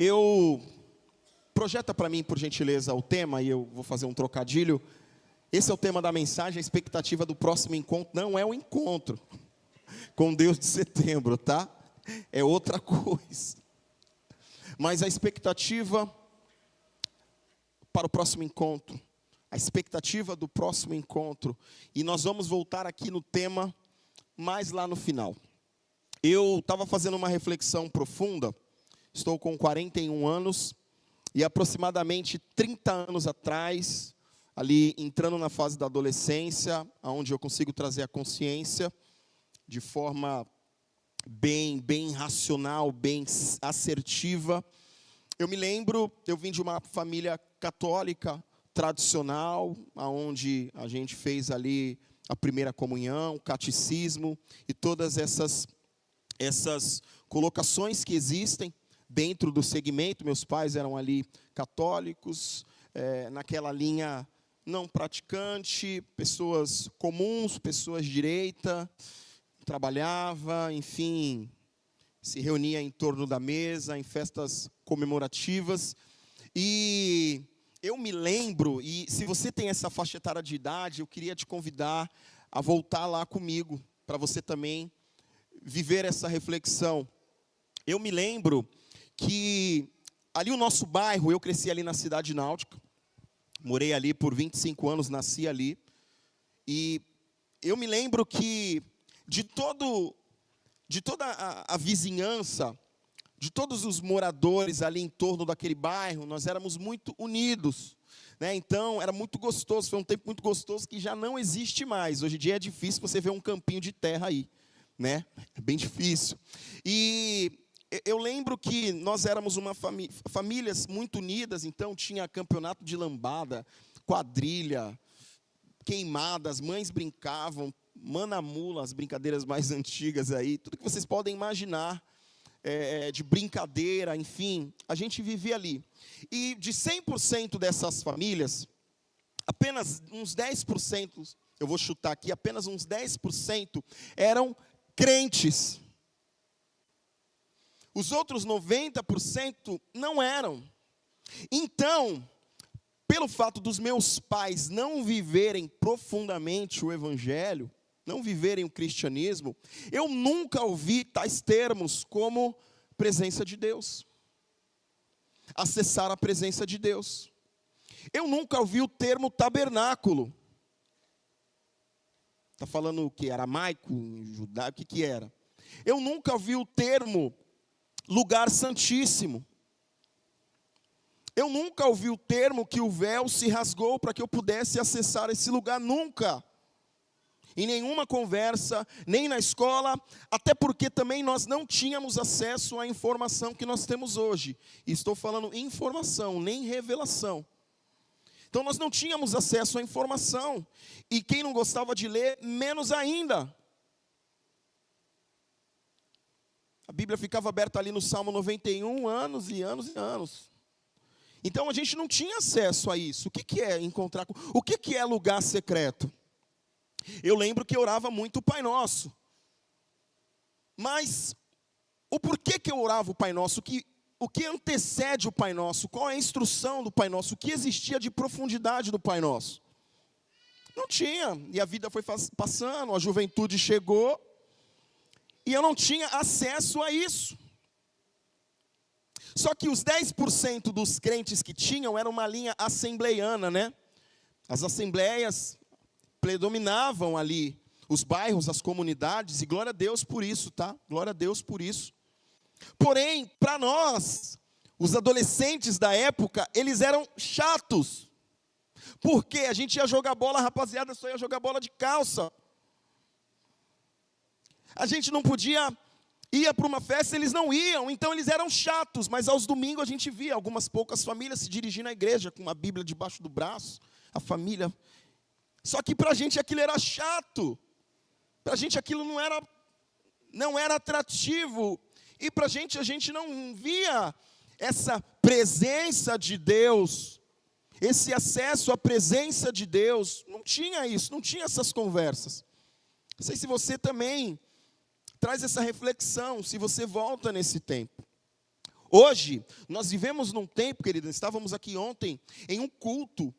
Eu projeta para mim, por gentileza, o tema, e eu vou fazer um trocadilho. Esse é o tema da mensagem, a expectativa do próximo encontro. Não é o encontro com Deus de setembro, tá? É outra coisa. Mas a expectativa para o próximo encontro. A expectativa do próximo encontro. E nós vamos voltar aqui no tema mais lá no final. Eu estava fazendo uma reflexão profunda. Estou com 41 anos. E aproximadamente 30 anos atrás, ali entrando na fase da adolescência, onde eu consigo trazer a consciência de forma bem racional, bem assertiva. Eu me lembro, eu vim de uma família católica, tradicional, onde a gente fez ali a primeira comunhão, o catecismo e todas essas colocações que existem dentro do segmento. Meus pais eram ali católicos, naquela linha não praticante, pessoas comuns, pessoas de direita, trabalhava, enfim, se reunia em torno da mesa, em festas comemorativas. E eu me lembro, e se você tem essa faixa etária de idade, eu queria te convidar a voltar lá comigo, para você também viver essa reflexão. Eu me lembro que ali o nosso bairro, eu cresci ali na Cidade Náutica, morei ali por 25 anos, nasci ali, e eu me lembro que de toda a vizinhança, de todos os moradores ali em torno daquele bairro, nós éramos muito unidos, né? Então era muito gostoso, foi um tempo muito gostoso que já não existe mais. Hoje em dia é difícil você ver um campinho de terra aí, né? É bem difícil. E eu lembro que nós éramos uma famílias muito unidas, então tinha campeonato de lambada, quadrilha, queimadas, mães brincavam, manamula, as brincadeiras mais antigas aí, tudo que vocês podem imaginar de brincadeira, enfim, a gente vivia ali. E de 100% dessas famílias, apenas uns 10%, eu vou chutar aqui, apenas uns 10% eram crentes. Os outros 90% não eram. Então, pelo fato dos meus pais não viverem profundamente o evangelho, não viverem o cristianismo, eu nunca ouvi tais termos como presença de Deus. Acessar a presença de Deus. Eu nunca ouvi o termo tabernáculo. Está falando o que? Aramaico, judaico, o que era? Eu nunca ouvi o termo lugar santíssimo. Eu nunca ouvi o termo que o véu se rasgou para que eu pudesse acessar esse lugar, nunca. Em nenhuma conversa, nem na escola, até porque também nós não tínhamos acesso à informação que nós temos hoje. E estou falando informação, nem revelação. Então nós não tínhamos acesso à informação. E quem não gostava de ler, menos ainda. A Bíblia ficava aberta ali no Salmo 91, anos e anos e anos. Então a gente não tinha acesso a isso. O que é encontrar? O que é lugar secreto? Eu lembro que eu orava muito o Pai Nosso. Mas o porquê que eu orava o Pai Nosso? O que antecede o Pai Nosso? Qual é a instrução do Pai Nosso? O que existia de profundidade do Pai Nosso? Não tinha. E a vida foi passando, a juventude chegou. E eu não tinha acesso a isso. Só que os 10% dos crentes que tinham era uma linha assembleiana, né? As assembleias predominavam ali, os bairros, as comunidades, e glória a Deus por isso, tá? Glória a Deus por isso. Porém, para nós, os adolescentes da época, eles eram chatos. Porque a gente ia jogar bola, a rapaziada só ia jogar bola de calça. A gente não podia ir para uma festa, eles não iam, então eles eram chatos. Mas aos domingos a gente via algumas poucas famílias se dirigindo à igreja com uma Bíblia debaixo do braço, a família. Só que para a gente aquilo era chato, para a gente aquilo não era atrativo, e para a gente não via essa presença de Deus, esse acesso à presença de Deus, não tinha isso, não tinha essas conversas. Não sei se você também traz essa reflexão, se você volta nesse tempo. Hoje, nós vivemos num tempo, queridos, estávamos aqui ontem em um culto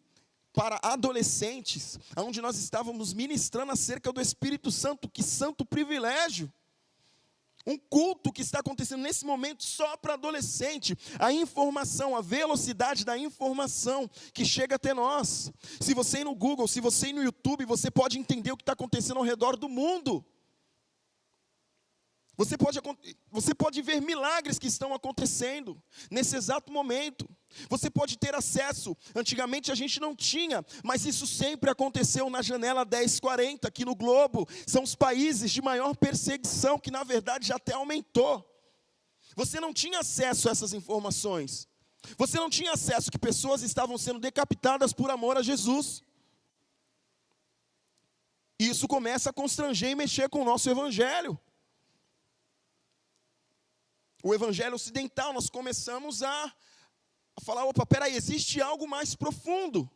para adolescentes, onde nós estávamos ministrando acerca do Espírito Santo. Que santo privilégio! Um culto que está acontecendo nesse momento só para adolescente. A informação, a velocidade da informação que chega até nós. Se você ir no Google, se você ir no YouTube, você pode entender o que está acontecendo ao redor do mundo. Você pode ver milagres que estão acontecendo nesse exato momento. Você pode ter acesso. Antigamente a gente não tinha, mas isso sempre aconteceu na janela 1040 aqui no globo. São os países de maior perseguição, que na verdade já até aumentou. Você não tinha acesso a essas informações. Você não tinha acesso que pessoas estavam sendo decapitadas por amor a Jesus. E isso começa a constranger e mexer com o nosso evangelho. O evangelho ocidental, nós começamos a falar, opa, peraí, existe algo mais profundo.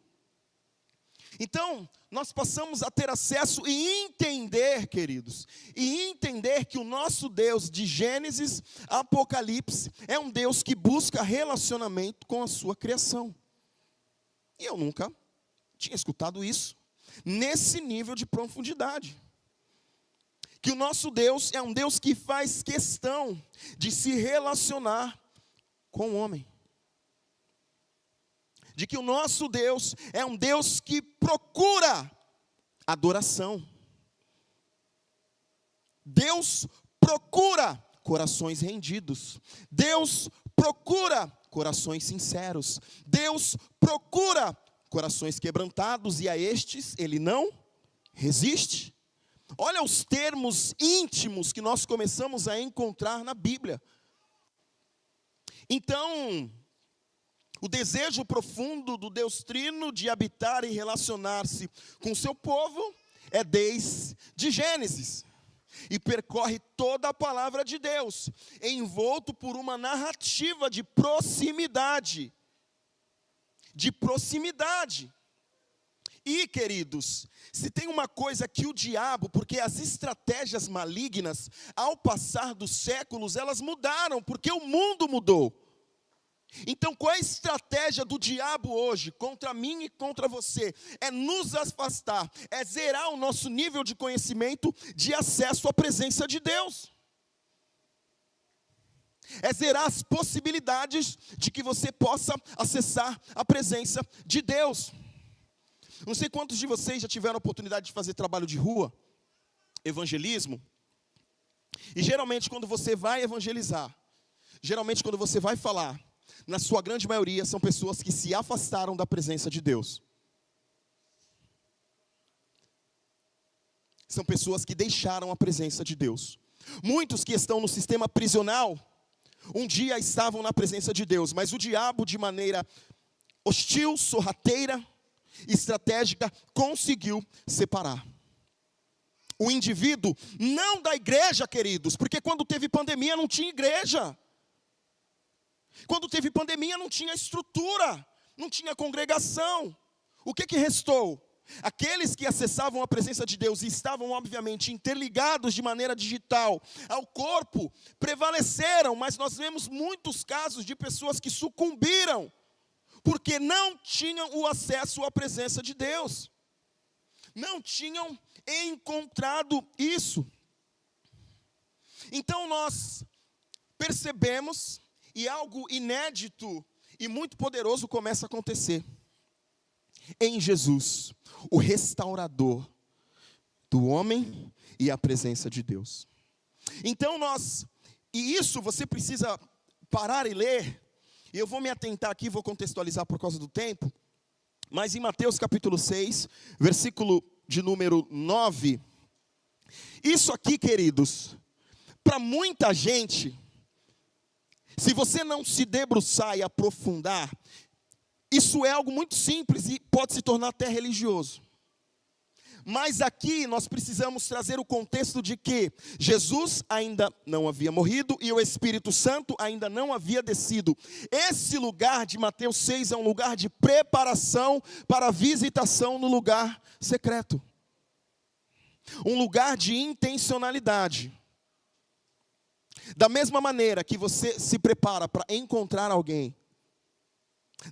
Então, nós passamos a ter acesso e entender, queridos, e entender que o nosso Deus de Gênesis a Apocalipse é um Deus que busca relacionamento com a sua criação. E eu nunca tinha escutado isso, nesse nível de profundidade. Que o nosso Deus é um Deus que faz questão de se relacionar com o homem. De que o nosso Deus é um Deus que procura adoração. Deus procura corações rendidos. Deus procura corações sinceros. Deus procura corações quebrantados, e a estes Ele não resiste. Olha os termos íntimos que nós começamos a encontrar na Bíblia. Então, o desejo profundo do Deus Trino de habitar e relacionar-se com o seu povo é desde Gênesis. E percorre toda a palavra de Deus, envolto por uma narrativa de proximidade. De proximidade. E, queridos, se tem uma coisa que o diabo, porque as estratégias malignas, ao passar dos séculos, elas mudaram, porque o mundo mudou. Então, qual é a estratégia do diabo hoje, contra mim e contra você? É nos afastar, é zerar o nosso nível de conhecimento, de acesso à presença de Deus. É zerar as possibilidades de que você possa acessar a presença de Deus. Não sei quantos de vocês já tiveram a oportunidade de fazer trabalho de rua, evangelismo. E geralmente quando você vai evangelizar, geralmente quando você vai falar, na sua grande maioria são pessoas que se afastaram da presença de Deus. São pessoas que deixaram a presença de Deus. Muitos que estão no sistema prisional, um dia estavam na presença de Deus, mas o diabo, de maneira hostil, sorrateira, estratégica, conseguiu separar o indivíduo, não da igreja, queridos, porque quando teve pandemia não tinha igreja. Quando teve pandemia não tinha estrutura, não tinha congregação. O que restou? Aqueles que acessavam a presença de Deus e estavam obviamente interligados de maneira digital ao corpo, prevaleceram, mas nós vemos muitos casos de pessoas que sucumbiram, porque não tinham o acesso à presença de Deus. Não tinham encontrado isso. Então nós percebemos, e algo inédito e muito poderoso começa a acontecer. Em Jesus, o restaurador do homem e a presença de Deus. Então e isso você precisa parar e ler. E eu vou me atentar aqui, vou contextualizar por causa do tempo. Mas em Mateus capítulo 6, versículo de número 9. Isso aqui, queridos, para muita gente, se você não se debruçar e aprofundar, isso é algo muito simples e pode se tornar até religioso. Mas aqui nós precisamos trazer o contexto de que Jesus ainda não havia morrido e o Espírito Santo ainda não havia descido. Esse lugar de Mateus 6 é um lugar de preparação para a visitação no lugar secreto. Um lugar de intencionalidade. Da mesma maneira que você se prepara para encontrar alguém,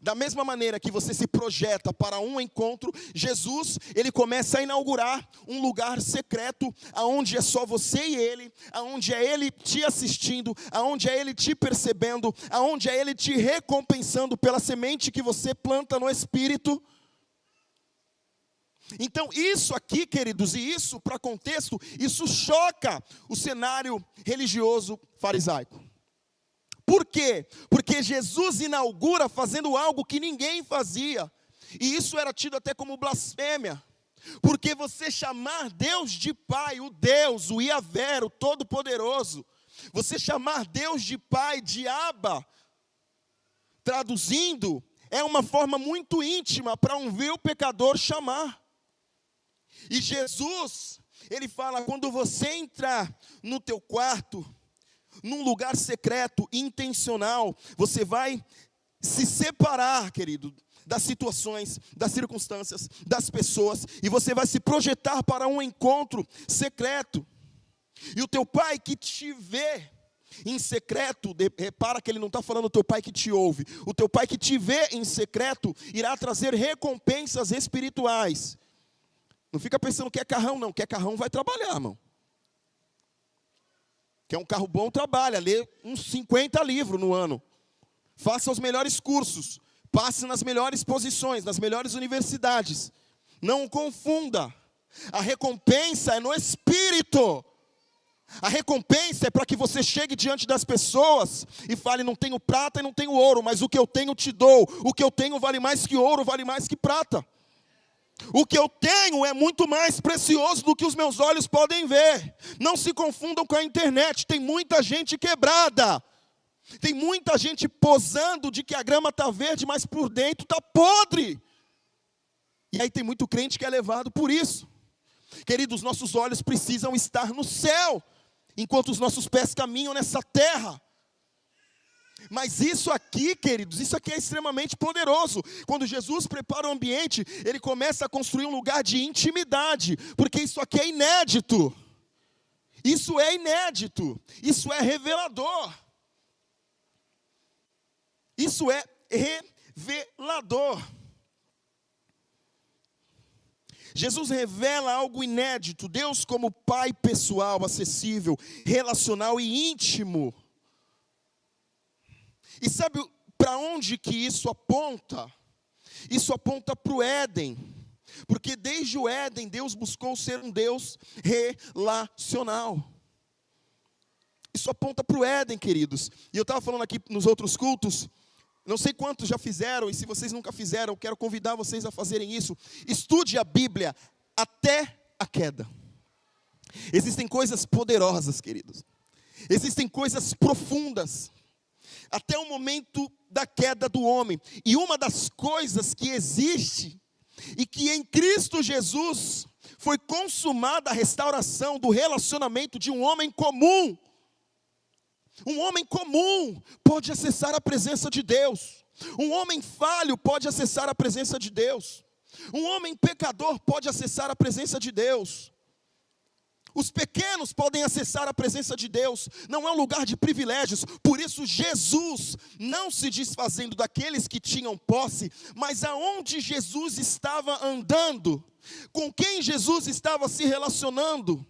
da mesma maneira que você se projeta para um encontro, Jesus, ele começa a inaugurar um lugar secreto, aonde é só você e ele, aonde é ele te assistindo, aonde é ele te percebendo, aonde é ele te recompensando pela semente que você planta no Espírito. Então isso aqui, queridos, e isso para contexto, isso choca o cenário religioso farisaico. Por quê? Porque Jesus inaugura fazendo algo que ninguém fazia. E isso era tido até como blasfêmia. Porque você chamar Deus de Pai, o Deus, o Iavé, o Todo-Poderoso, você chamar Deus de Pai, de Abba, traduzindo, é uma forma muito íntima para um vil pecador chamar. E Jesus, ele fala, quando você entrar no teu quarto, num lugar secreto, intencional, você vai se separar, querido, das situações, das circunstâncias, das pessoas, e você vai se projetar para um encontro secreto. E o teu pai que te vê em secreto, repara que ele não está falando o teu pai que te ouve, o teu pai que te vê em secreto, irá trazer recompensas espirituais. Não fica pensando que é carrão não, que é carrão vai trabalhar, irmão. Quer um carro bom, trabalha, lê uns 50 livros no ano. Faça os melhores cursos, passe nas melhores posições, nas melhores universidades. Não confunda, a recompensa é no Espírito. A recompensa é para que você chegue diante das pessoas e fale, não tenho prata e não tenho ouro, mas o que eu tenho te dou. O que eu tenho vale mais que ouro, vale mais que prata. O que eu tenho é muito mais precioso do que os meus olhos podem ver. Não se confundam com a internet, tem muita gente quebrada. Tem muita gente posando de que a grama está verde, mas por dentro está podre. E aí tem muito crente que é levado por isso. Queridos, nossos olhos precisam estar no céu, enquanto os nossos pés caminham nessa terra. Mas isso aqui, queridos, isso aqui é extremamente poderoso. Quando Jesus prepara o ambiente, ele começa a construir um lugar de intimidade, porque isso aqui é inédito. Isso é inédito, isso é revelador. Isso é revelador. Jesus revela algo inédito, Deus como Pai pessoal, acessível, relacional e íntimo. E sabe para onde que isso aponta? Isso aponta para o Éden. Porque desde o Éden, Deus buscou ser um Deus relacional. Isso aponta para o Éden, queridos. E eu estava falando aqui nos outros cultos, não sei quantos já fizeram, e se vocês nunca fizeram, eu quero convidar vocês a fazerem isso. Estude a Bíblia até a queda. Existem coisas poderosas, queridos. Existem coisas profundas. Até o momento da queda do homem. E uma das coisas que existe, e que em Cristo Jesus foi consumada a restauração do relacionamento de um homem comum. Um homem comum pode acessar a presença de Deus. Um homem falho pode acessar a presença de Deus. Um homem pecador pode acessar a presença de Deus. Os pequenos podem acessar a presença de Deus. Não é um lugar de privilégios. Por isso Jesus, não se desfazendo daqueles que tinham posse, mas aonde Jesus estava andando, com quem Jesus estava se relacionando?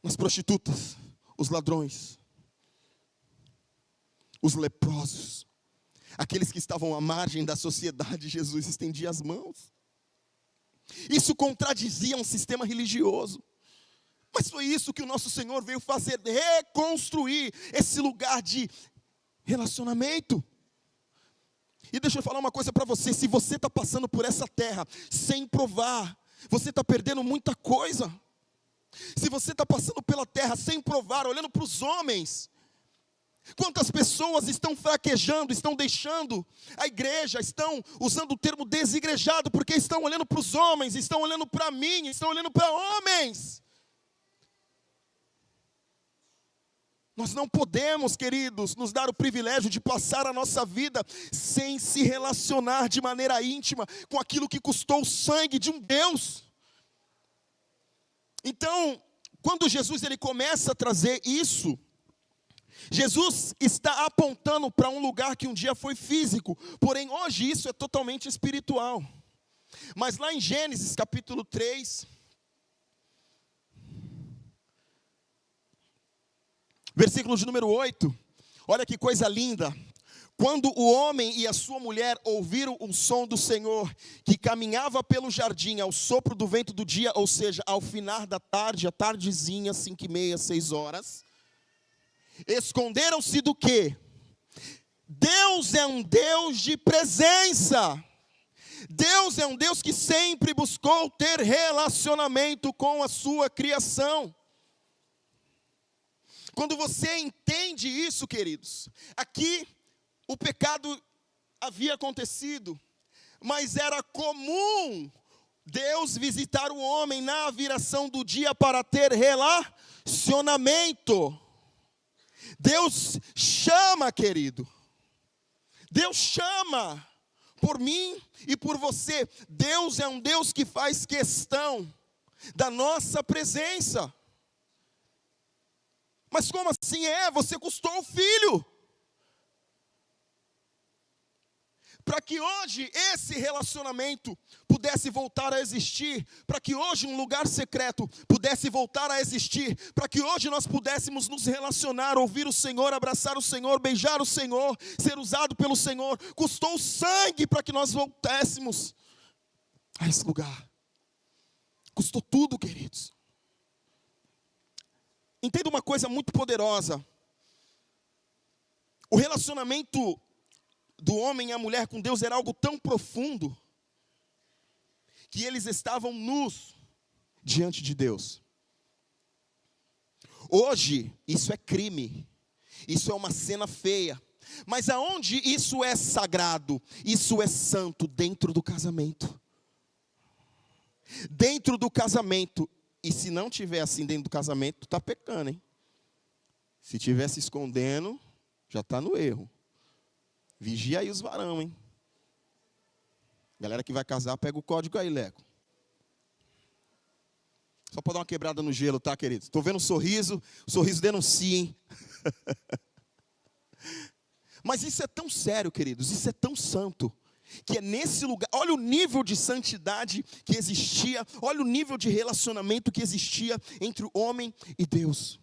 As prostitutas, os ladrões, os leprosos, aqueles que estavam à margem da sociedade, Jesus estendia as mãos. Isso contradizia um sistema religioso. Mas foi isso que o nosso Senhor veio fazer, reconstruir esse lugar de relacionamento. E deixa eu falar uma coisa para você, se você está passando por essa terra sem provar, você está perdendo muita coisa. Se você está passando pela terra sem provar, olhando para os homens, quantas pessoas estão fraquejando, estão deixando a igreja, estão usando o termo desigrejado, porque estão olhando para os homens, estão olhando para mim, estão olhando para homens. Nós não podemos, queridos, nos dar o privilégio de passar a nossa vida sem se relacionar de maneira íntima com aquilo que custou o sangue de um Deus. Então, quando Jesus ele começa a trazer isso, Jesus está apontando para um lugar que um dia foi físico, porém hoje isso é totalmente espiritual. Mas lá em Gênesis capítulo 3, versículo de número 8, olha que coisa linda. Quando o homem e a sua mulher ouviram o som do Senhor, que caminhava pelo jardim ao sopro do vento do dia, ou seja, ao final da tarde, a tardezinha, 5:30, 6 horas, esconderam-se do quê? Deus é um Deus de presença. Deus é um Deus que sempre buscou ter relacionamento com a sua criação. Quando você entende isso, queridos, aqui o pecado havia acontecido, mas era comum Deus visitar o homem na viração do dia para ter relacionamento. Deus chama, querido. Deus chama por mim e por você. Deus é um Deus que faz questão da nossa presença. Mas como assim você custou o filho? Para que hoje esse relacionamento pudesse voltar a existir, para que hoje um lugar secreto pudesse voltar a existir, para que hoje nós pudéssemos nos relacionar, ouvir o Senhor, abraçar o Senhor, beijar o Senhor, ser usado pelo Senhor, custou sangue para que nós voltássemos a esse lugar. Custou tudo, queridos. Entenda uma coisa muito poderosa. O relacionamento do homem e a mulher com Deus era algo tão profundo que eles estavam nus diante de Deus. Hoje, isso é crime, isso é uma cena feia, mas aonde isso é sagrado, isso é santo? Dentro do casamento. Dentro do casamento. E se não tiver assim dentro do casamento, tu está pecando, hein? Se estiver se escondendo, já está no erro. Vigia aí os varão, hein? Galera que vai casar, pega o código aí, Leco. Só para dar uma quebrada no gelo, tá, queridos? Estou vendo o sorriso denuncia, hein? Mas isso é tão sério, queridos, isso é tão santo, que é nesse lugar, olha o nível de santidade que existia, olha o nível de relacionamento que existia entre o homem e Deus.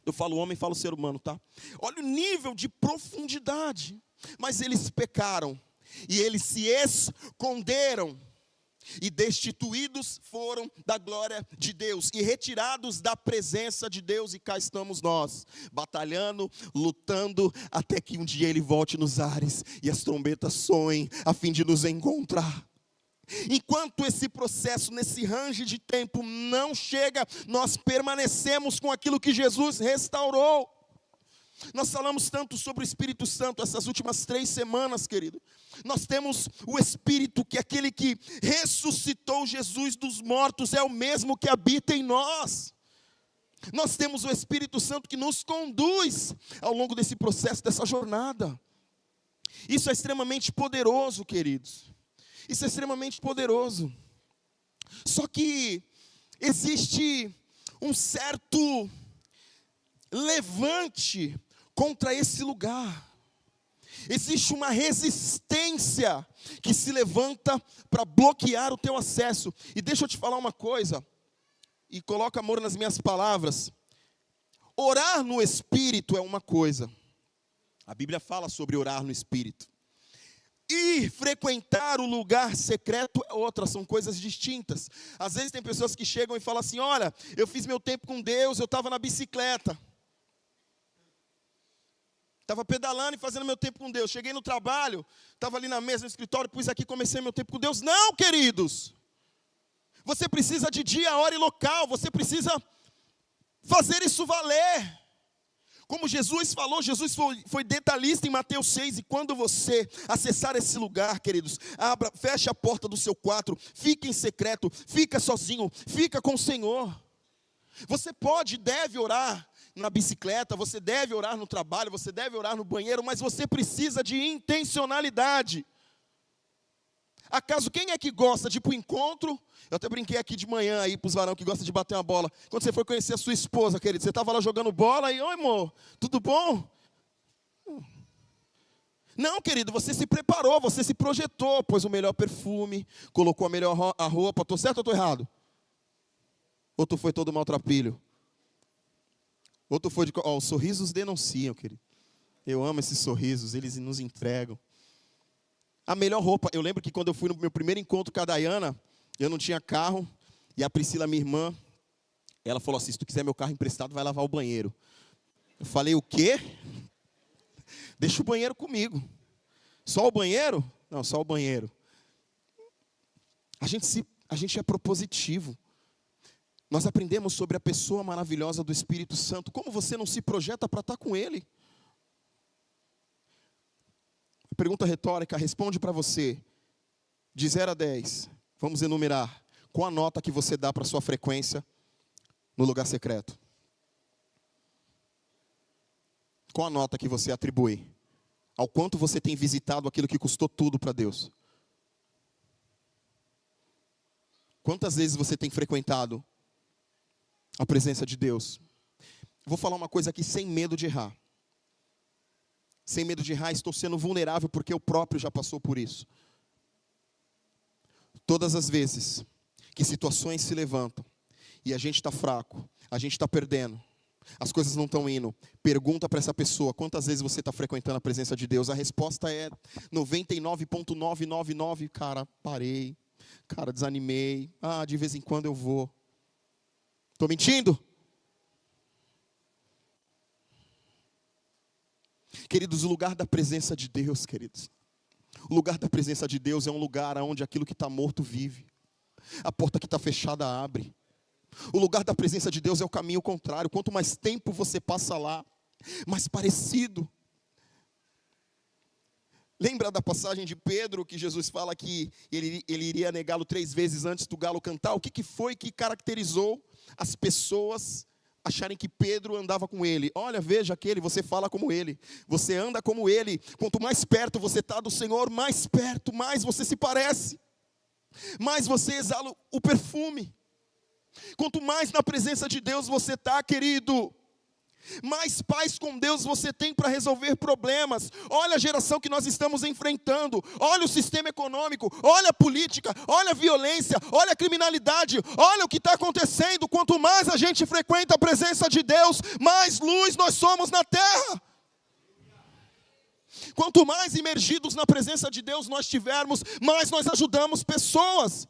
Eu falo homem, falo ser humano, tá? Olha o nível de profundidade. Mas eles pecaram, e eles se esconderam, e destituídos foram da glória de Deus, e retirados da presença de Deus, e cá estamos nós, batalhando, lutando, até que um dia Ele volte nos ares, e as trombetas soem, a fim de nos encontrar. Enquanto esse processo, nesse range de tempo não chega, nós permanecemos com aquilo que Jesus restaurou. Nós falamos tanto sobre o Espírito Santo essas últimas 3 semanas, querido. Nós temos o Espírito, que é aquele que ressuscitou Jesus dos mortos, é o mesmo que habita em nós. Nós temos o Espírito Santo que nos conduz ao longo desse processo, dessa jornada. Isso é extremamente poderoso, queridos. Isso é extremamente poderoso. Só que existe um certo levante contra esse lugar. Existe uma resistência que se levanta para bloquear o teu acesso. E deixa eu te falar uma coisa, e coloca amor nas minhas palavras. Orar no Espírito é uma coisa. A Bíblia fala sobre orar no Espírito. E frequentar o lugar secreto é outra, são coisas distintas. Às vezes tem pessoas que chegam e falam assim: olha, eu fiz meu tempo com Deus, eu estava na bicicleta. Estava pedalando e fazendo meu tempo com Deus. Cheguei no trabalho, estava ali na mesa, no escritório, pus aqui, comecei meu tempo com Deus. Não, queridos. Você precisa de dia, hora e local. Você precisa fazer isso valer. Como Jesus falou, Jesus foi detalhista em Mateus 6. E quando você acessar esse lugar, queridos, feche a porta do seu quarto, fique em secreto, fica sozinho, fica com o Senhor. Você pode e deve orar na bicicleta, você deve orar no trabalho, você deve orar no banheiro, mas você precisa de intencionalidade. Acaso quem é que gosta de ir para o encontro? Eu até brinquei aqui de manhã aí para os varão que gostam de bater uma bola. Quando você foi conhecer a sua esposa, querido, você estava lá jogando bola e, oi, amor, tudo bom? Não, querido, você se preparou, você se projetou, pôs o melhor perfume, colocou a melhor roupa. Estou certo ou estou errado? Ou tu foi todo maltrapilho? Ou tu foi de... os sorrisos denunciam, querido. Eu amo esses sorrisos, eles nos entregam. A melhor roupa, eu lembro que quando eu fui no meu primeiro encontro com a Dayana, eu não tinha carro, e a Priscila, minha irmã, ela falou assim, se tu quiser meu carro emprestado, vai lavar o banheiro. Eu falei, o quê? Deixa o banheiro comigo. Só o banheiro? Não, só o banheiro. A gente é propositivo. Nós aprendemos sobre a pessoa maravilhosa do Espírito Santo. Como você não se projeta para estar com Ele? Pergunta retórica, responde para você. De 0 a 10, vamos enumerar. Qual a nota que você dá para a sua frequência no lugar secreto? Qual a nota que você atribui ao quanto você tem visitado aquilo que custou tudo para Deus? Quantas vezes você tem frequentado a presença de Deus? Vou falar uma coisa aqui sem medo de errar. Sem medo de errar, estou sendo vulnerável porque eu próprio já passou por isso. Todas as vezes que situações se levantam e a gente está fraco, a gente está perdendo, as coisas não estão indo, pergunta para essa pessoa, quantas vezes você está frequentando a presença de Deus? A resposta é 99,999, cara, parei, cara, desanimei, de vez em quando eu vou. Estou mentindo? Queridos, o lugar da presença de Deus, queridos. O lugar da presença de Deus é um lugar onde aquilo que está morto vive. A porta que está fechada abre. O lugar da presença de Deus é o caminho contrário. Quanto mais tempo você passa lá, mais parecido. Lembra da passagem de Pedro, que Jesus fala que ele iria negá-lo 3 vezes antes do galo cantar? O que foi que caracterizou as pessoas acharem que Pedro andava com ele? Olha, veja aquele, você fala como ele, você anda como ele. Quanto mais perto você está do Senhor, mais perto, mais você se parece, mais você exala o perfume. Quanto mais na presença de Deus você está, querido, mais paz com Deus você tem para resolver problemas. Olha a geração que nós estamos enfrentando. Olha o sistema econômico. Olha a política. Olha a violência. Olha a criminalidade. Olha o que está acontecendo. Quanto mais a gente frequenta a presença de Deus, mais luz nós somos na terra. Quanto mais imergidos na presença de Deus nós tivermos, mais nós ajudamos pessoas.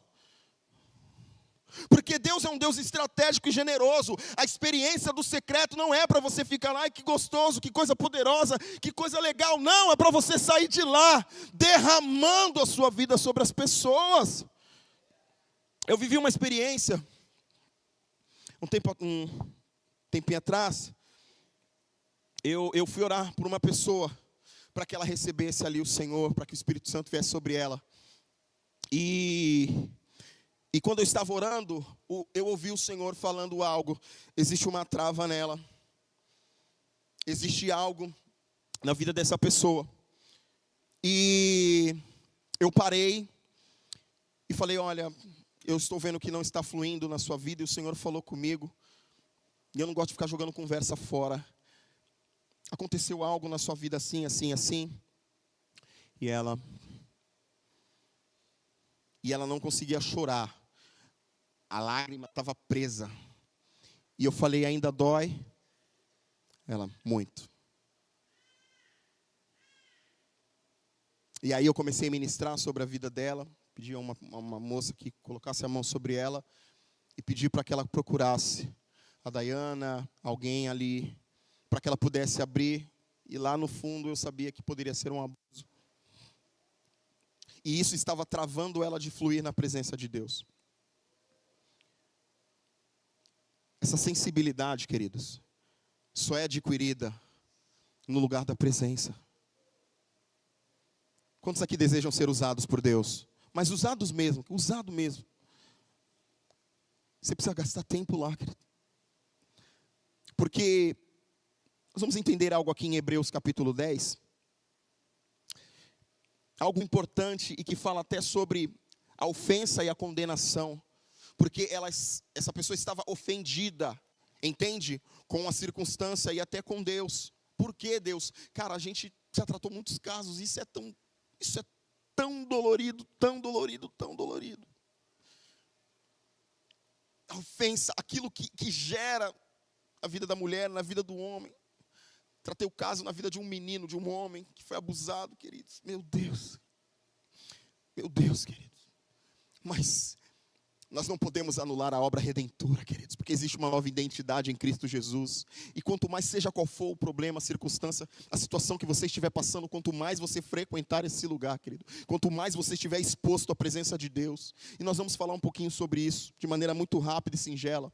Porque Deus é um Deus estratégico e generoso. A experiência do secreto não é para você ficar lá, que gostoso, que coisa poderosa, que coisa legal. Não, é para você sair de lá, derramando a sua vida sobre as pessoas. Eu vivi uma experiência, um tempinho atrás, eu fui orar por uma pessoa, para que ela recebesse ali o Senhor, para que o Espírito Santo viesse sobre ela. E quando eu estava orando, eu ouvi o Senhor falando algo. Existe uma trava nela. Existe algo na vida dessa pessoa. E eu parei e falei, olha, eu estou vendo que não está fluindo na sua vida. E o Senhor falou comigo. E eu não gosto de ficar jogando conversa fora. Aconteceu algo na sua vida assim, assim, assim. E ela não conseguia chorar. A lágrima estava presa. E eu falei, ainda dói? Ela, muito. E aí eu comecei a ministrar sobre a vida dela. Pedi a uma moça que colocasse a mão sobre ela. E pedi para que ela procurasse a Dayana, alguém ali, para que ela pudesse abrir. E lá no fundo eu sabia que poderia ser um abuso. E isso estava travando ela de fluir na presença de Deus. Essa sensibilidade, queridos, só é adquirida no lugar da presença. Quantos aqui desejam ser usados por Deus? Mas usados mesmo, usado mesmo. Você precisa gastar tempo lá, querido. Porque nós vamos entender algo aqui em Hebreus capítulo 10. algo importante e que fala até sobre a ofensa e a condenação. Porque essa pessoa estava ofendida, entende? Com a circunstância e até com Deus. Por que Deus? Cara, a gente já tratou muitos casos, isso é tão dolorido, tão dolorido, tão dolorido. A ofensa, aquilo que gera a vida da mulher, na vida do homem. Tratei o caso na vida de um menino, de um homem que foi abusado, queridos. Meu Deus, queridos. Mas nós não podemos anular a obra redentora, queridos, porque existe uma nova identidade em Cristo Jesus. E quanto mais seja qual for o problema, a circunstância, a situação que você estiver passando, quanto mais você frequentar esse lugar, querido, quanto mais você estiver exposto à presença de Deus. E nós vamos falar um pouquinho sobre isso, de maneira muito rápida e singela.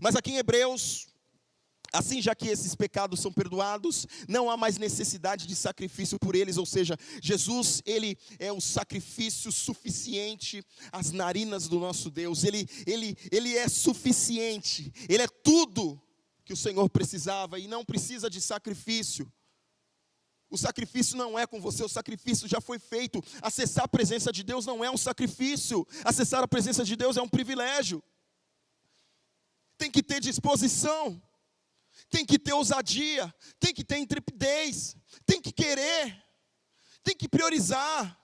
Mas aqui em Hebreus, assim, já que esses pecados são perdoados, não há mais necessidade de sacrifício por eles, ou seja, Jesus, ele é o sacrifício suficiente às narinas do nosso Deus, ele é suficiente, ele é tudo que o Senhor precisava e não precisa de sacrifício. O sacrifício não é com você, o sacrifício já foi feito. Acessar a presença de Deus não é um sacrifício, acessar a presença de Deus é um privilégio. Tem que ter disposição. Tem que ter ousadia, tem que ter intrepidez, tem que querer, tem que priorizar,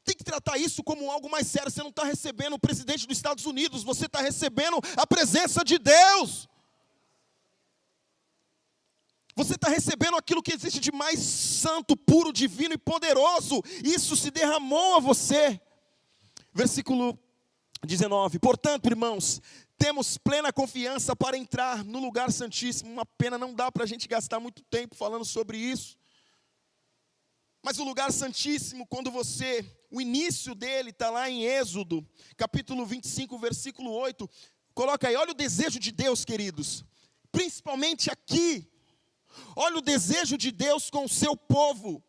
tem que tratar isso como algo mais sério. Você não está recebendo o presidente dos Estados Unidos, você está recebendo a presença de Deus. Você está recebendo aquilo que existe de mais santo, puro, divino e poderoso. Isso se derramou a você. Versículo 19. Portanto, irmãos, temos plena confiança para entrar no lugar santíssimo. Uma pena, não dá para a gente gastar muito tempo falando sobre isso. Mas o lugar santíssimo, o início dele está lá em Êxodo, capítulo 25, versículo 8. Coloca aí, olha o desejo de Deus, queridos. Principalmente aqui. Olha o desejo de Deus com o seu povo.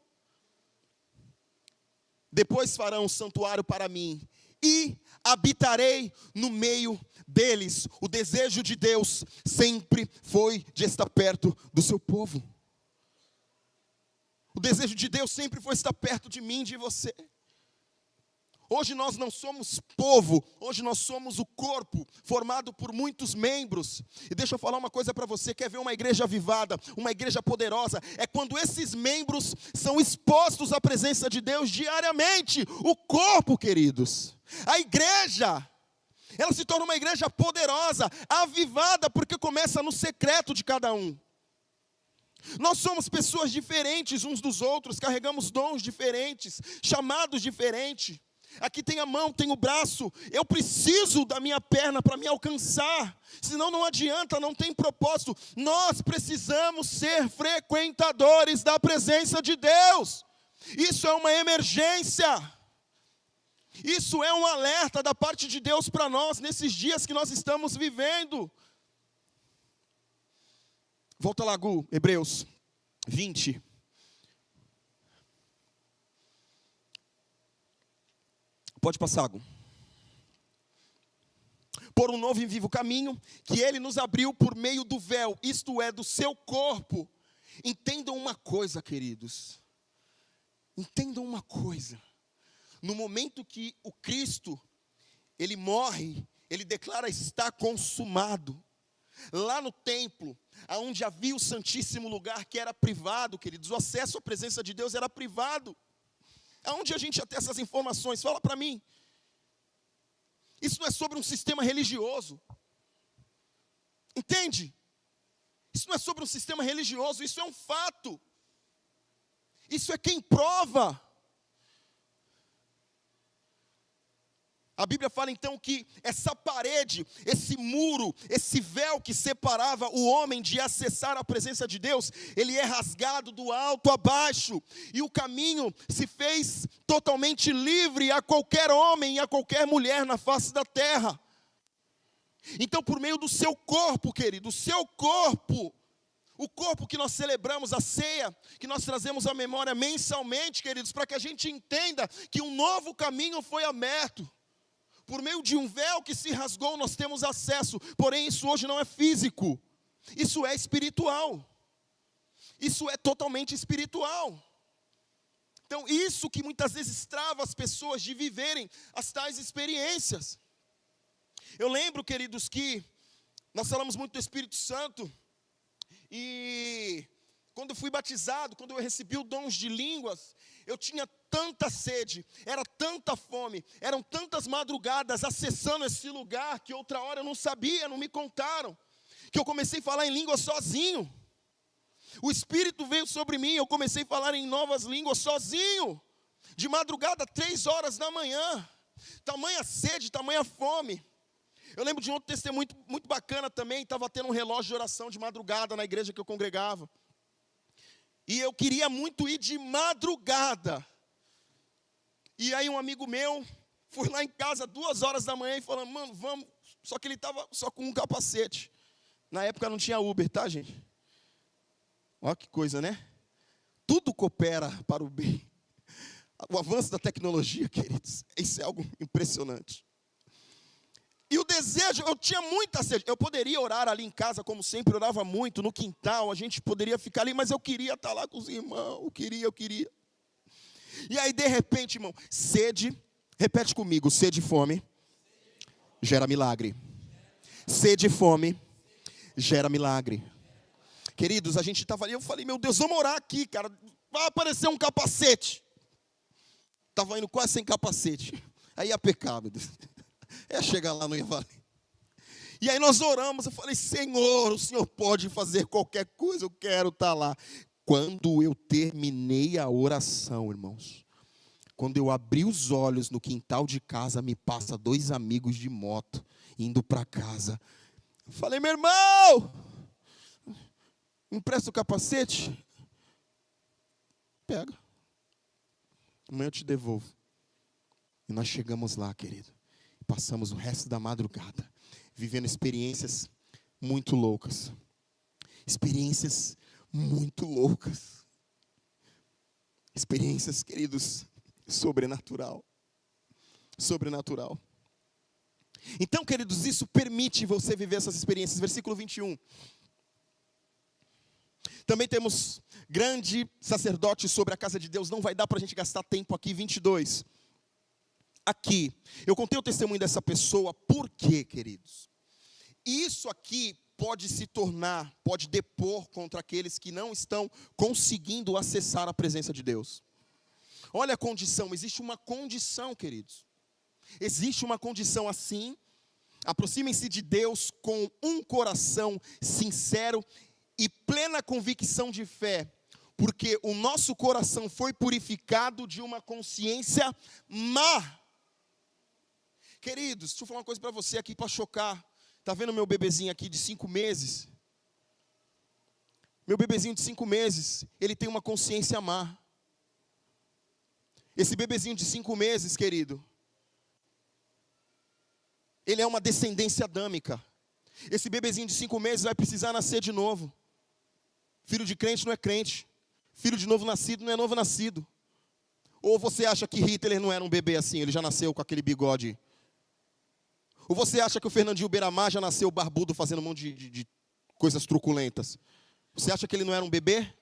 Depois farão um santuário para mim e habitarei no meio deles. O desejo de Deus sempre foi de estar perto do seu povo. O desejo de Deus sempre foi estar perto de mim, de você. Hoje nós não somos povo, hoje nós somos o corpo, formado por muitos membros. E deixa eu falar uma coisa para você, quer ver uma igreja avivada, uma igreja poderosa? É quando esses membros são expostos à presença de Deus diariamente. O corpo, queridos. A igreja, ela se torna uma igreja poderosa, avivada, porque começa no secreto de cada um. Nós somos pessoas diferentes uns dos outros, carregamos dons diferentes, chamados diferentes. Aqui tem a mão, tem o braço. Eu preciso da minha perna para me alcançar. Senão não adianta, não tem propósito. Nós precisamos ser frequentadores da presença de Deus. Isso é uma emergência. Isso é um alerta da parte de Deus para nós nesses dias que nós estamos vivendo. Volta lá, Gu, Hebreus 20. Pode passar, Gu. Por um novo e vivo caminho, que ele nos abriu por meio do véu, isto é, do seu corpo. Entendam uma coisa, queridos. Entendam uma coisa. No momento que o Cristo, ele morre, ele declara está consumado. Lá no templo, onde havia o santíssimo lugar que era privado, queridos, o acesso à presença de Deus era privado. Aonde a gente ia ter essas informações? Fala para mim. Isso não é sobre um sistema religioso. Entende? Isso não é sobre um sistema religioso, isso é um fato. Isso é quem prova. A Bíblia fala então que essa parede, esse muro, esse véu que separava o homem de acessar a presença de Deus, ele é rasgado do alto a baixo, e o caminho se fez totalmente livre a qualquer homem e a qualquer mulher na face da terra. Então, por meio do seu corpo, querido, o seu corpo, o corpo que nós celebramos, a ceia, que nós trazemos à memória mensalmente, queridos, para que a gente entenda que um novo caminho foi aberto. Por meio de um véu que se rasgou, nós temos acesso. Porém, isso hoje não é físico. Isso é espiritual. Isso é totalmente espiritual. Então, isso que muitas vezes trava as pessoas de viverem as tais experiências. Eu lembro, queridos, que nós falamos muito do Espírito Santo, e quando eu fui batizado, quando eu recebi o dom de línguas, eu tinha tanta sede, era tanta fome, eram tantas madrugadas acessando esse lugar, que outra hora eu não sabia, não me contaram, que eu comecei a falar em línguas sozinho. O Espírito veio sobre mim, eu comecei a falar em novas línguas sozinho, de madrugada, 3 horas da manhã, tamanha sede, tamanha fome. Eu lembro de um outro testemunho muito bacana também, estava tendo um relógio de oração de madrugada na igreja que eu congregava. E eu queria muito ir de madrugada. E aí um amigo meu foi lá em casa 2 horas da manhã e falou, mano, vamos. Só que ele estava só com um capacete. Na época não tinha Uber, tá, gente? Olha que coisa, né? Tudo coopera para o bem. O avanço da tecnologia, queridos, isso é algo impressionante. E o desejo, eu tinha muita sede. Eu poderia orar ali em casa, como sempre, orava muito, no quintal, a gente poderia ficar ali, mas eu queria estar lá com os irmãos, eu queria. E aí, de repente, irmão, sede, repete comigo, sede e fome, gera milagre. Sede e fome, gera milagre. Queridos, a gente estava ali, eu falei, meu Deus, vamos orar aqui, cara, vai aparecer um capacete. Estava indo quase sem capacete. Aí ia pecar, meu Deus. Ia chegar lá, não ia valer. E aí nós oramos, eu falei, Senhor, o Senhor pode fazer qualquer coisa, eu quero estar lá. Quando eu terminei a oração, irmãos, quando eu abri os olhos no quintal de casa, me passa 2 amigos de moto, indo para casa. Eu falei, meu irmão, me empresta o capacete? Pega. Amanhã eu te devolvo. E nós chegamos lá, querido. Passamos o resto da madrugada vivendo experiências muito loucas. Experiências muito loucas. Experiências, queridos, sobrenatural. Sobrenatural. Então, queridos, isso permite você viver essas experiências. Versículo 21. Também temos grande sacerdote sobre a casa de Deus. Não vai dar para a gente gastar tempo aqui. 22. Aqui, eu contei o testemunho dessa pessoa, por quê, queridos? Isso aqui pode se tornar, pode depor contra aqueles que não estão conseguindo acessar a presença de Deus. Olha a condição, existe uma condição, queridos. Existe uma condição assim, aproximem-se de Deus com um coração sincero e plena convicção de fé, porque o nosso coração foi purificado de uma consciência má. Queridos, deixa eu falar uma coisa para você aqui para chocar. Está vendo meu bebezinho aqui de 5 meses? Meu bebezinho de 5 meses, ele tem uma consciência má. Esse bebezinho de 5 meses, querido, ele é uma descendência adâmica. Esse bebezinho de 5 meses vai precisar nascer de novo. Filho de crente não é crente. Filho de novo nascido não é novo nascido. Ou você acha que Hitler não era um bebê assim, ele já nasceu com aquele bigode? Ou você acha que o Fernandinho Beiramar já nasceu barbudo fazendo um monte de coisas truculentas? Você acha que ele não era um bebê?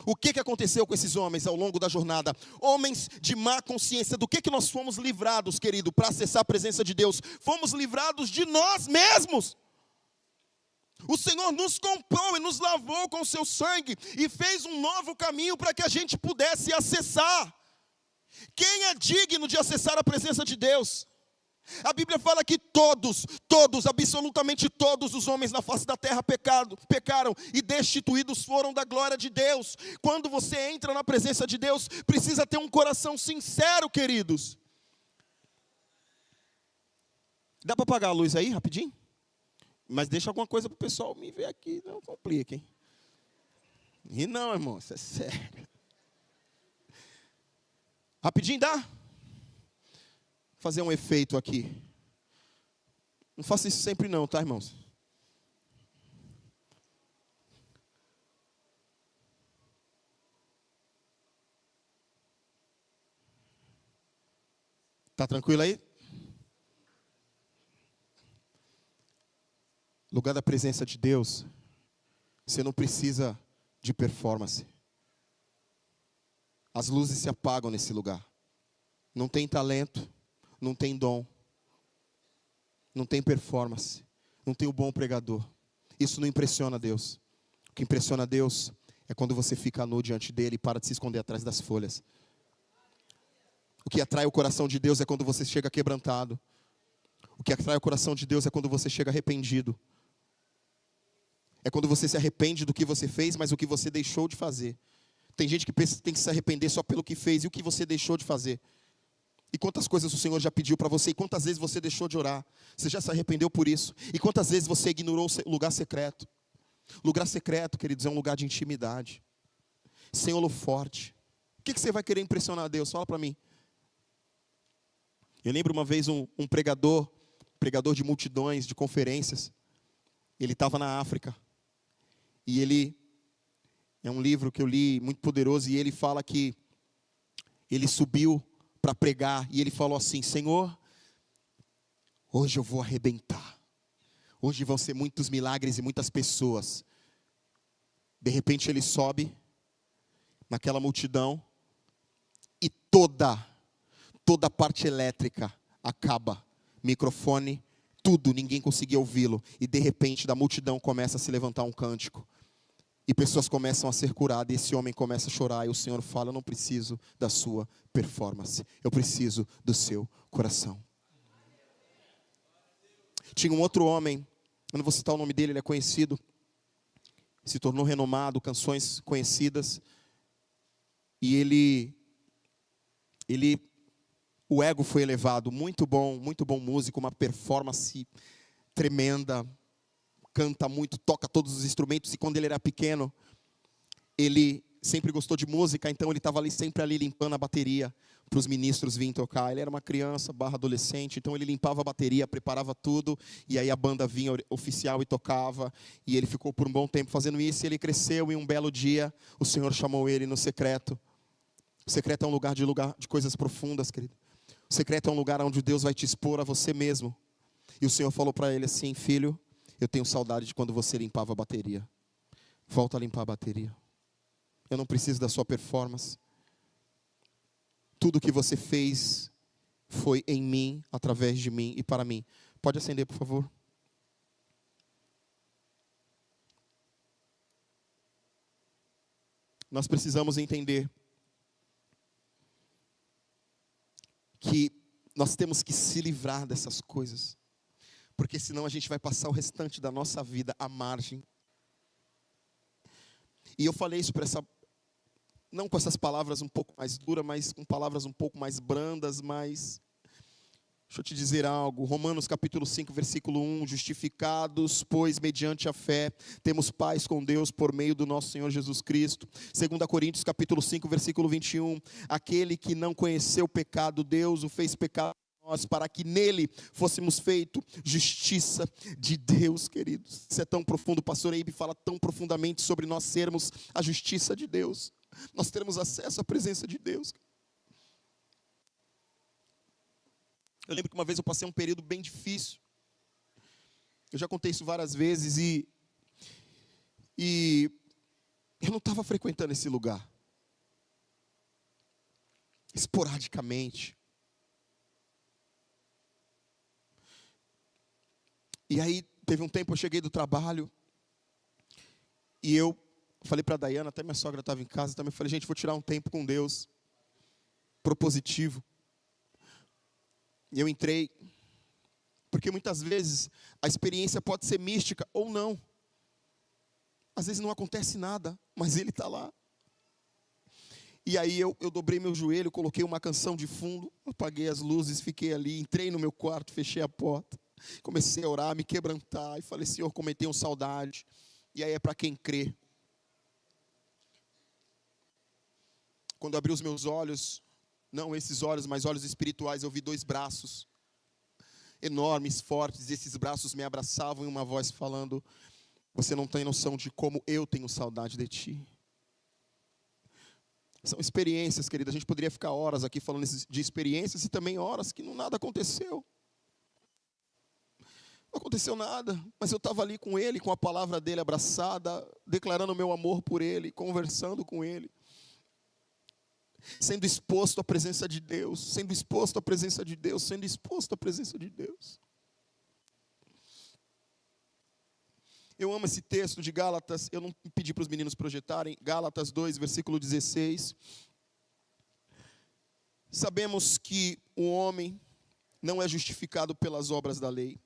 O que aconteceu com esses homens ao longo da jornada? Homens de má consciência. Do que nós fomos livrados, querido, para acessar a presença de Deus? Fomos livrados de nós mesmos. O Senhor nos comprou e nos lavou com o seu sangue e fez um novo caminho para que a gente pudesse acessar. Quem é digno de acessar a presença de Deus? A Bíblia fala que todos, absolutamente todos os homens na face da terra pecaram e destituídos foram da glória de Deus. Quando você entra na presença de Deus, precisa ter um coração sincero, queridos. Dá para apagar a luz aí, rapidinho? Mas deixa alguma coisa para o pessoal me ver aqui, não complica, hein? E não, irmão, isso é sério. Rapidinho dá? Fazer um efeito aqui. Não faça isso sempre não, tá, irmãos? Tá tranquilo aí? Lugar da presença de Deus, você não precisa de performance. as luzes se apagam nesse lugar. Não tem talento, não tem dom, não tem performance, não tem o bom pregador. Isso não impressiona Deus. O que impressiona Deus é quando você fica nu diante dele e para de se esconder atrás das folhas. O que atrai o coração de Deus é quando você chega quebrantado. O que atrai o coração de Deus é quando você chega arrependido. É quando você se arrepende do que você fez, mas o que você deixou de fazer. Tem gente que pensa que tem que se arrepender só pelo que fez e o que você deixou de fazer. E quantas coisas o Senhor já pediu para você, e quantas vezes você deixou de orar. Você já se arrependeu por isso. E quantas vezes você ignorou o lugar secreto. Lugar secreto, queridos, é um lugar de intimidade. Sem holoforte. O que você vai querer impressionar a Deus? Fala para mim. Eu lembro uma vez um pregador de multidões, de conferências. Ele estava na África. E ele, é um livro que eu li, muito poderoso, e ele fala que ele subiu para pregar, e ele falou assim: Senhor, hoje eu vou arrebentar. Hoje vão ser muitos milagres e muitas pessoas. De repente ele sobe naquela multidão e toda a parte elétrica acaba. Microfone, tudo, ninguém conseguia ouvi-lo. E de repente da multidão começa a se levantar um cântico. E pessoas começam a ser curadas, e esse homem começa a chorar, e o Senhor fala: eu não preciso da sua performance, eu preciso do seu coração. Tinha um outro homem, eu não vou citar o nome dele, ele é conhecido, se tornou renomado, canções conhecidas, e o ego foi elevado, muito bom músico, uma performance tremenda, canta muito, toca todos os instrumentos, e quando ele era pequeno, ele sempre gostou de música, então ele estava sempre ali limpando a bateria, para os ministros virem tocar. Ele era uma criança, adolescente, então ele limpava a bateria, preparava tudo, e aí a banda vinha oficial e tocava, e ele ficou por um bom tempo fazendo isso, e ele cresceu, e um belo dia, o Senhor chamou ele no secreto. O secreto é um lugar de coisas profundas, querido. O secreto é um lugar onde Deus vai te expor a você mesmo. E o Senhor falou para ele assim: filho, eu tenho saudade de quando você limpava a bateria. Volta a limpar a bateria. Eu não preciso da sua performance. Tudo que você fez foi em mim, através de mim e para mim. Pode acender, por favor. Nós precisamos entender que nós temos que se livrar dessas coisas. Porque senão a gente vai passar o restante da nossa vida à margem. E eu falei isso não com essas palavras um pouco mais duras, mas com palavras um pouco mais brandas, mas deixa eu te dizer algo. Romanos capítulo 5, versículo 1. Justificados, pois, mediante a fé, temos paz com Deus por meio do nosso Senhor Jesus Cristo. 2 Coríntios capítulo 5, versículo 21. Aquele que não conheceu o pecado, Deus o fez pecado nós, para que nele fôssemos feito justiça de Deus, queridos. Isso é tão profundo, o pastor Eibe fala tão profundamente sobre nós sermos a justiça de Deus. Nós teremos acesso à presença de Deus. Eu lembro que uma vez eu passei um período bem difícil. Eu já contei isso várias vezes e eu não estava frequentando esse lugar. Esporadicamente. E aí, teve um tempo, eu cheguei do trabalho, e eu falei para a Dayana, até minha sogra estava em casa também, falei: gente, vou tirar um tempo com Deus, propositivo. E eu entrei, porque muitas vezes a experiência pode ser mística ou não. Às vezes não acontece nada, mas Ele está lá. E aí eu dobrei meu joelho, coloquei uma canção de fundo, apaguei as luzes, fiquei ali, entrei no meu quarto, fechei a porta. Comecei a orar, me quebrantar, e falei: Senhor, como eu tenho saudade. E aí é para quem crê. Quando eu abri os meus olhos, não esses olhos, mas olhos espirituais, eu vi 2 braços enormes, fortes, e esses braços me abraçavam, e uma voz falando: você não tem noção de como eu tenho saudade de ti. São experiências, querida. A gente poderia ficar horas aqui falando de experiências, e também horas que nada aconteceu. Não aconteceu nada, mas eu estava ali com Ele, com a palavra dEle abraçada, declarando o meu amor por Ele, conversando com Ele. sendo exposto à presença de Deus, sendo exposto à presença de Deus, sendo exposto à presença de Deus. Eu amo esse texto de Gálatas, eu não pedi para os meninos projetarem, Gálatas 2, versículo 16. Sabemos que o homem não é justificado pelas obras da lei,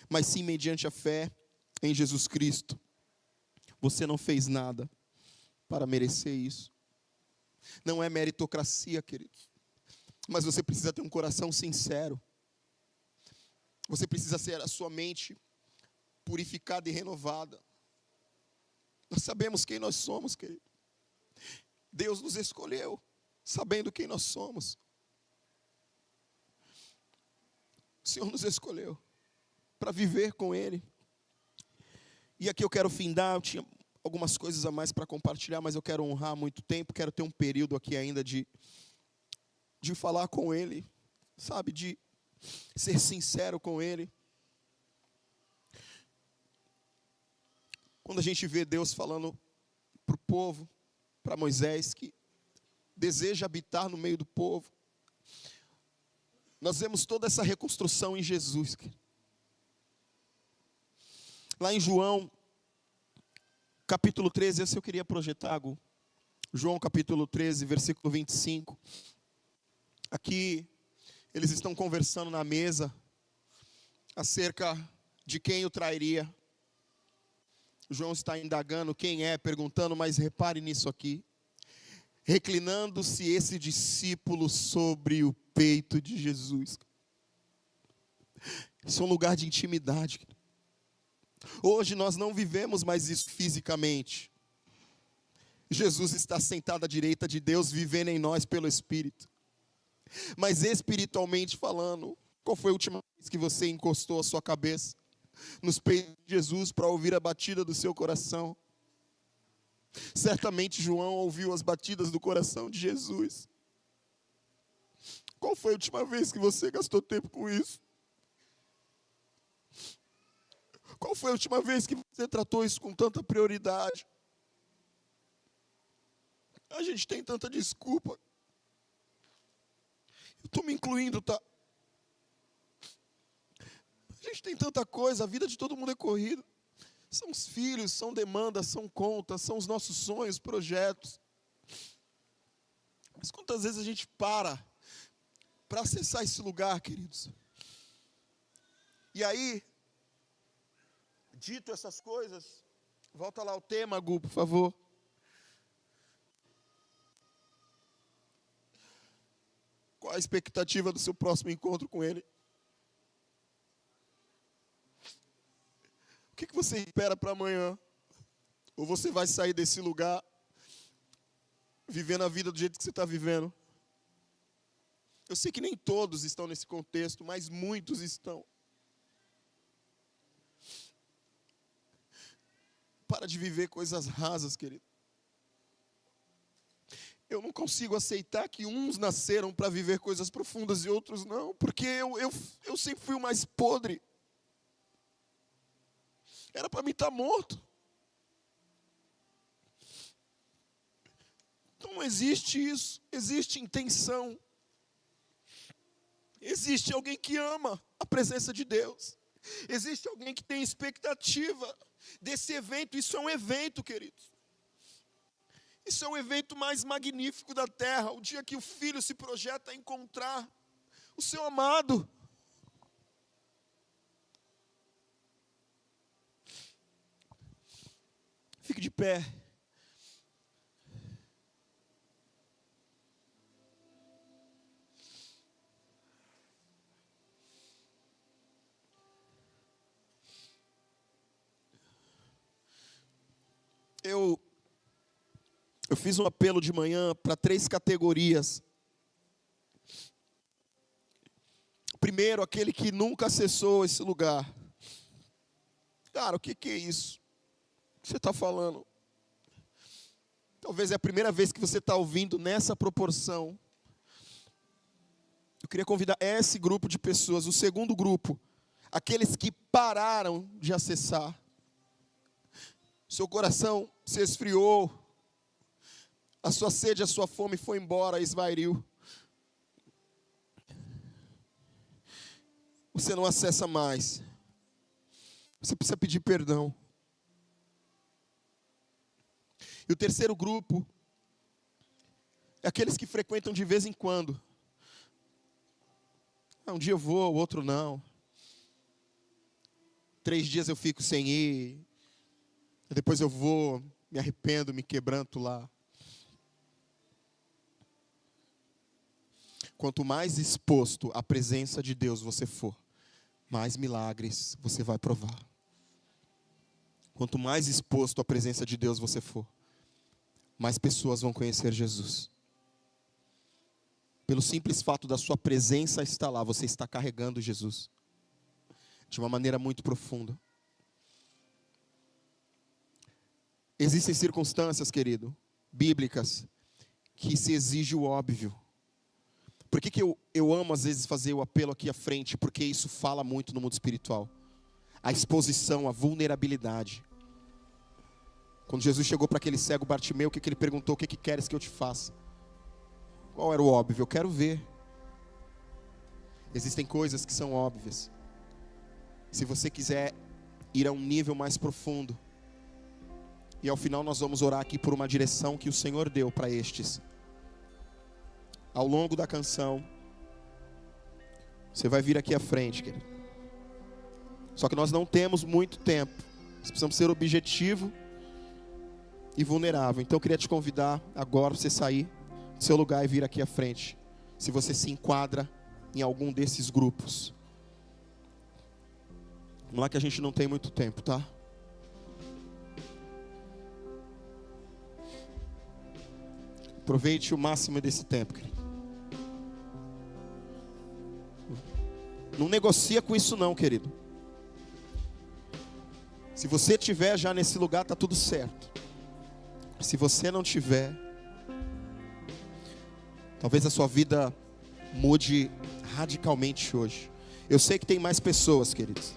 mas sim mediante a fé em Jesus Cristo. Você não fez nada para merecer isso. Não é meritocracia, queridos. Mas você precisa ter um coração sincero. Você precisa ser a sua mente purificada e renovada. Nós sabemos quem nós somos, querido. Deus nos escolheu, sabendo quem nós somos. O Senhor nos escolheu para viver com Ele. E aqui eu quero findar, eu tinha algumas coisas a mais para compartilhar, mas eu quero honrar muito tempo, quero ter um período aqui ainda de falar com Ele, sabe, de ser sincero com Ele. Quando a gente vê Deus falando para o povo, para Moisés, que deseja habitar no meio do povo, nós vemos toda essa reconstrução em Jesus. Lá em João, capítulo 13, esse eu queria projetar, Gu. João capítulo 13, versículo 25. Aqui, eles estão conversando na mesa acerca de quem o trairia. João está indagando quem é, perguntando, mas repare nisso aqui. Reclinando-se esse discípulo sobre o peito de Jesus. Isso é um lugar de intimidade. Hoje nós não vivemos mais isso fisicamente. Jesus está sentado à direita de Deus, vivendo em nós pelo Espírito. Mas espiritualmente falando, qual foi a última vez que você encostou a sua cabeça nos peitos de Jesus para ouvir a batida do seu coração? Certamente João ouviu as batidas do coração de Jesus. Qual foi a última vez que você gastou tempo com isso? Qual foi a última vez que você tratou isso com tanta prioridade? A gente tem tanta desculpa. Eu estou me incluindo, tá? A gente tem tanta coisa, a vida de todo mundo é corrida. São os filhos, são demandas, são contas, são os nossos sonhos, projetos. Mas quantas vezes a gente para acessar esse lugar, queridos? E aí, dito essas coisas, volta lá o tema, Gu, por favor. Qual a expectativa do seu próximo encontro com Ele? O que você espera para amanhã? Ou você vai sair desse lugar vivendo a vida do jeito que você está vivendo? Eu sei que nem todos estão nesse contexto, mas muitos estão. Para de viver coisas rasas, querido. Eu não consigo aceitar que uns nasceram para viver coisas profundas e outros não, porque eu sempre fui o mais podre. Era para mim estar morto. Então não existe isso, existe intenção. Existe alguém que ama a presença de Deus. Existe alguém que tem expectativa desse evento. Isso é um evento, queridos. Isso é o evento mais magnífico da terra. O dia que o filho se projeta a encontrar o seu amado. Fique de pé. Eu fiz um apelo de manhã para 3 categorias. Primeiro, aquele que nunca acessou esse lugar. Cara, o que é isso? O que você está falando? Talvez é a primeira vez que você está ouvindo nessa proporção. Eu queria convidar esse grupo de pessoas. O segundo grupo, aqueles que pararam de acessar. Seu coração se esfriou. A sua sede, a sua fome foi embora, esvairiu. Você não acessa mais. Você precisa pedir perdão. E o terceiro grupo é aqueles que frequentam de vez em quando. Um dia eu vou, o outro não. 3 dias eu fico sem ir. Depois eu vou, me arrependo, me quebranto lá. Quanto mais exposto à presença de Deus você for, mais milagres você vai provar. Quanto mais exposto à presença de Deus você for, mais pessoas vão conhecer Jesus. Pelo simples fato da sua presença estar lá, você está carregando Jesus. De uma maneira muito profunda. Existem circunstâncias, querido, bíblicas, que se exige o óbvio. Por que eu amo às vezes fazer o apelo aqui à frente? Porque isso fala muito no mundo espiritual. A exposição, a vulnerabilidade. Quando Jesus chegou para aquele cego Bartimeu, o que ele perguntou? O que queres que eu te faça? Qual era o óbvio? Eu quero ver. Existem coisas que são óbvias. Se você quiser ir a um nível mais profundo, e ao final nós vamos orar aqui por uma direção que o Senhor deu para estes. Ao longo da canção, você vai vir aqui à frente, querido. Só que nós não temos muito tempo. Nós precisamos ser objetivo e vulnerável. Então eu queria te convidar agora para você sair do seu lugar e vir aqui à frente. Se você se enquadra em algum desses grupos. Vamos lá que a gente não tem muito tempo, tá? Aproveite o máximo desse tempo, querido. Não negocia com isso não, querido. Se você estiver já nesse lugar, está tudo certo. Se você não tiver, talvez a sua vida mude radicalmente hoje. Eu sei que tem mais pessoas, queridos.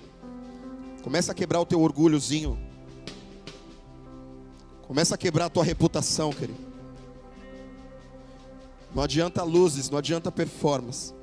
Começa a quebrar o teu orgulhozinho. Começa a quebrar a tua reputação, querido. Não adianta luzes, não adianta performance.